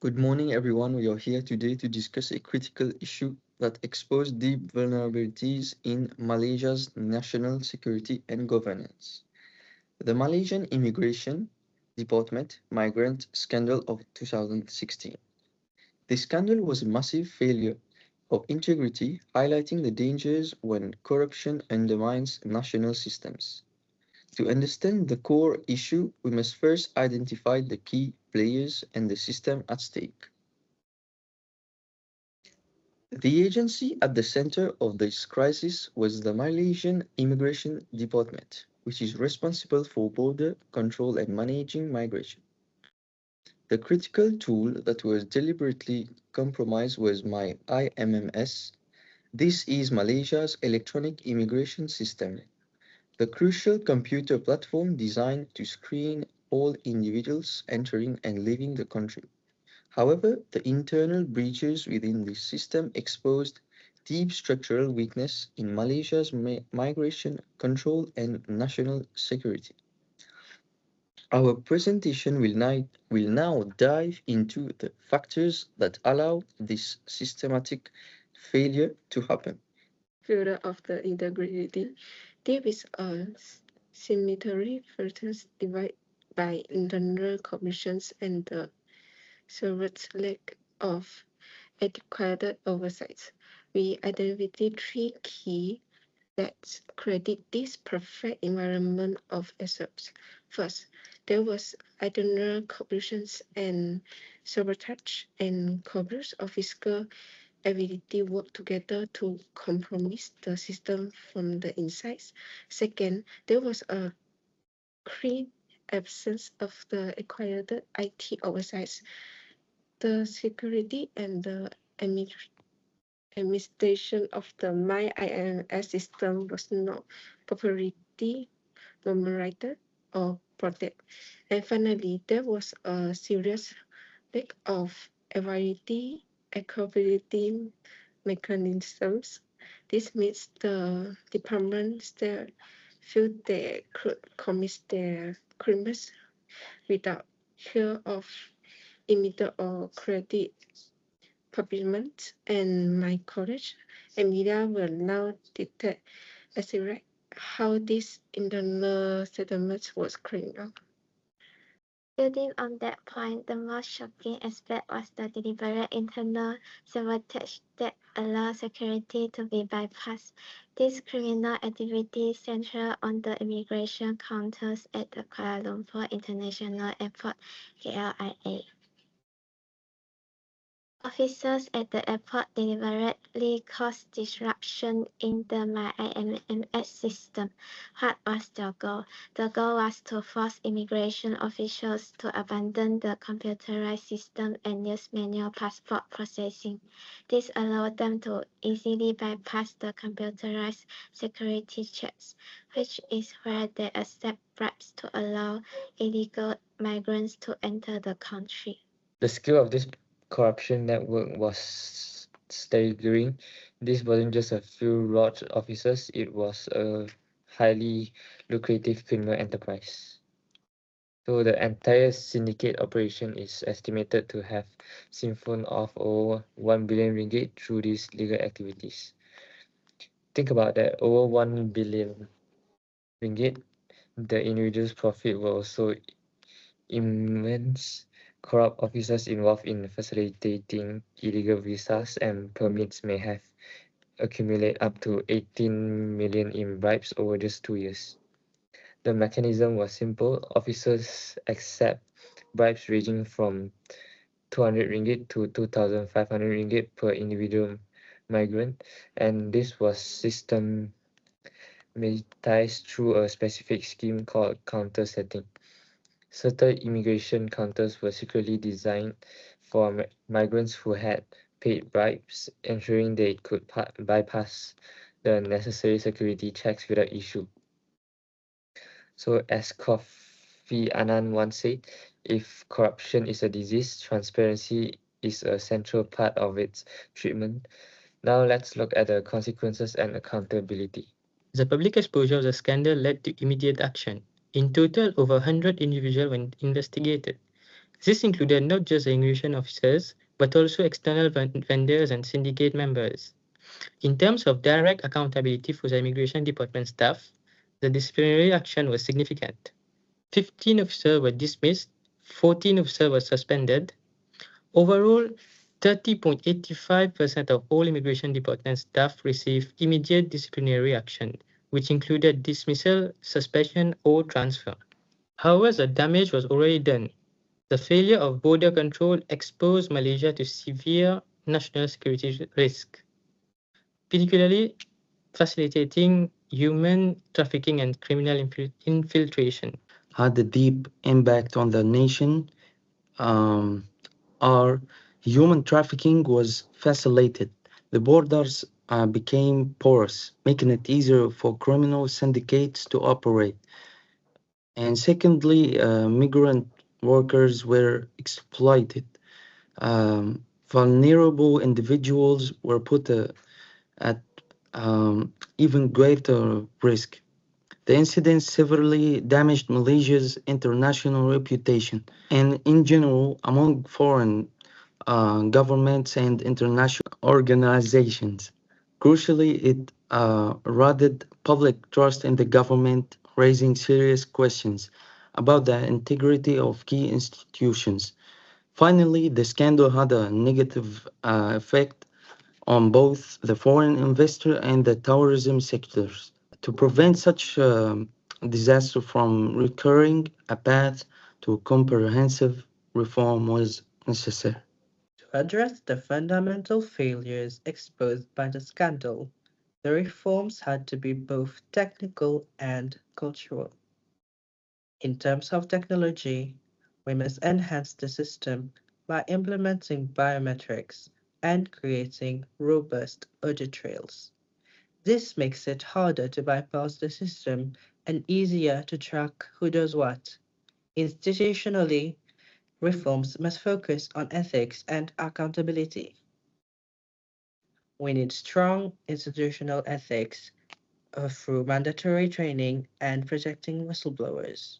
Good morning, everyone. We are here today to discuss a critical issue that exposed deep vulnerabilities in Malaysia's national security and governance. The Malaysian Immigration Department Migrant Scandal of 2016. This scandal was a massive failure of integrity, highlighting the dangers when corruption undermines national systems. To understand the core issue, we must first identify the key players and the system at stake. The agency at the center of this crisis was the Malaysian Immigration Department, which is responsible for border control and managing migration. The critical tool that was deliberately compromised was my IMMS. This is Malaysia's electronic immigration system, the crucial computer platform designed to screen all individuals entering and leaving the country. However, the internal breaches within the system exposed deep structural weakness in Malaysia's migration control and national security. Our presentation will now dive into the factors that allow this systematic failure to happen. Failure of the integrity. There is a symmetry filters divided by internal commissions and the server's lack of adequate oversight. We identified three key that created this perfect environment of assault. First, there was internal corruptions and sabotage and corporate official ability work together to compromise the system from the inside. Second, there was a clear absence of the acquired IT oversight. The security and the administration of the MyIMS system was not properly monitored or protected. And finally, there was a serious lack of accountability mechanisms. This means the department still feel they could commit their crimes without fear of immediate or credit punishment. And my college and media will now detect accelerate how this internal settlement was carried out. Building on that point, the most shocking aspect was the deliberate internal sabotage that allowed security to be bypassed. This criminal activity centered on the immigration counters at the Kuala Lumpur International Airport (KLIA). Officers at the airport deliberately caused disruption in the MyIMS system. What was their goal? The goal was to force immigration officials to abandon the computerized system and use manual passport processing. This allowed them to easily bypass the computerized security checks, which is where they accept bribes to allow illegal migrants to enter the country. The scale of this corruption network was staggering. This wasn't just a few rogue officers, it was a highly lucrative criminal enterprise. So the entire syndicate operation is estimated to have siphoned off over 1 billion ringgit through these legal activities. Think about that, over 1 billion ringgit. The individual's profit were also immense. Corrupt officers involved in facilitating illegal visas and permits may have accumulated up to 18 million in bribes over just 2 years. The mechanism was simple. Officers accept bribes ranging from 200 ringgit to 2,500 ringgit per individual migrant, and this was systematized through a specific scheme called counter setting. Certain immigration counters were secretly designed for migrants who had paid bribes, ensuring they could bypass the necessary security checks without issue. So, as Kofi Annan once said, if corruption is a disease, transparency is a central part of its treatment. Now, let's look at the consequences and accountability. The public exposure of the scandal led to immediate action. In total, over 100 individuals were investigated. This included not just the immigration officers, but also external vendors and syndicate members. In terms of direct accountability for the immigration department staff, the disciplinary action was significant. 15 officers were dismissed, 14 officers were suspended. Overall, 30.85% of all immigration department staff received immediate disciplinary action, which included dismissal, suspension, or transfer. However, the damage was already done. The failure of border control exposed Malaysia to severe national security risk, particularly facilitating human trafficking and criminal infiltration. Had a deep impact on the nation. Um, our human trafficking was facilitated. The borders became porous, making it easier for criminal syndicates to operate. And secondly, migrant workers were exploited. Vulnerable individuals were put at even greater risk. The incident severely damaged Malaysia's international reputation and, in general, among foreign governments and international organizations. Crucially, it eroded public trust in the government, raising serious questions about the integrity of key institutions. Finally, the scandal had a negative effect on both the foreign investor and the tourism sectors. To prevent such disaster from recurring, a path to comprehensive reform was necessary. To address the fundamental failures exposed by the scandal, the reforms had to be both technical and cultural. In terms of technology, we must enhance the system by implementing biometrics and creating robust audit trails. This makes it harder to bypass the system and easier to track who does what. Institutionally, reforms must focus on ethics and accountability. We need strong institutional ethics through mandatory training and protecting whistleblowers.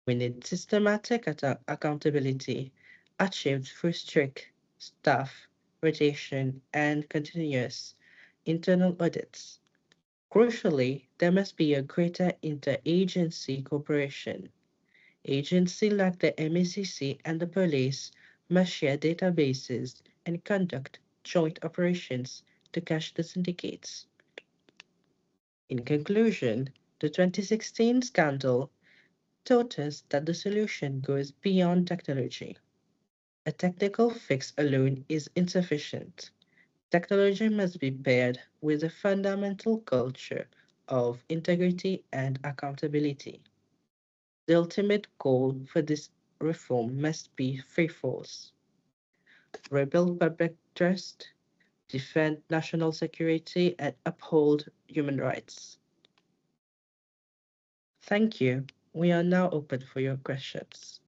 We need systematic accountability achieved through strict staff rotation and continuous internal audits. Crucially, there must be a greater interagency cooperation. Agencies like the MECC and the police must share databases and conduct joint operations to catch the syndicates. In conclusion, the 2016 scandal taught us that the solution goes beyond technology. A technical fix alone is insufficient. Technology must be paired with a fundamental culture of integrity and accountability. The ultimate goal for this reform must be threefold: rebuild public trust, defend national security, and uphold human rights. Thank you. We are now open for your questions.